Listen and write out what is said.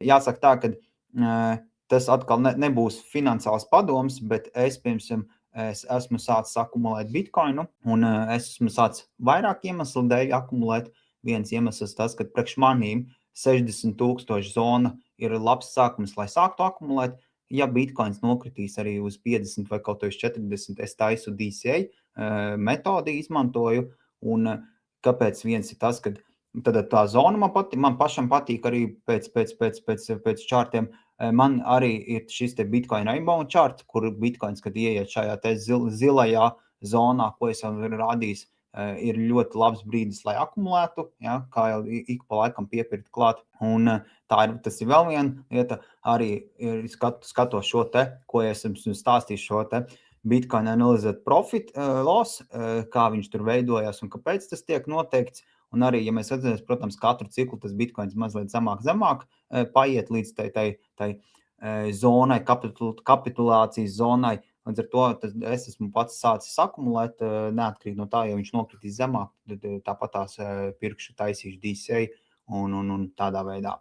Jāsaka tā, ka tas atkal nebūs finansiāls padoms, bet es esmu sācis akumulēt bitkoinu, un es esmu sācis vairāk iemeslu dēļ akumulēt. Viens iemesls tas, ka priekš manīm 60,000 zona ir labs sākums, lai sāktu akumulēt. Ja bitkoins nokritīs arī uz 50 vai kaut uz 40, es taisu DCA metodi izmantoju, un kāpēc viens ir tas, ka tad tā zona man pašam patīk arī pēc čārtiem. Man arī ir šis te Bitcoin Rainbow chart, kur Bitcoins, kad ieiet šajā te zilajā zonā, ko es jau rādījis, ir ļoti labs brīdis, lai akumulētu, ja, kā jau ik pa laikam piepirkt klāt. Un tas ir vēl viena lieta, arī skatos šo te, ko es esmu stāstījis šo te Bitcoin Analyzed Profit Loss, kā viņš tur veidojās un kāpēc tas tiek noteikts. Un arī, ja mēs atzīmēs, protams, katru ciklu tas bitkoins mazliet zemāk paiet līdz tai zonai, kapitulācijas zonai. Līdz ar to es esmu pats sācis akumulēt, neatkarīgi no tā, ja viņš nokritīs zemāk, tad tāpat tās pirkšu taisīšu DCA un tādā veidā.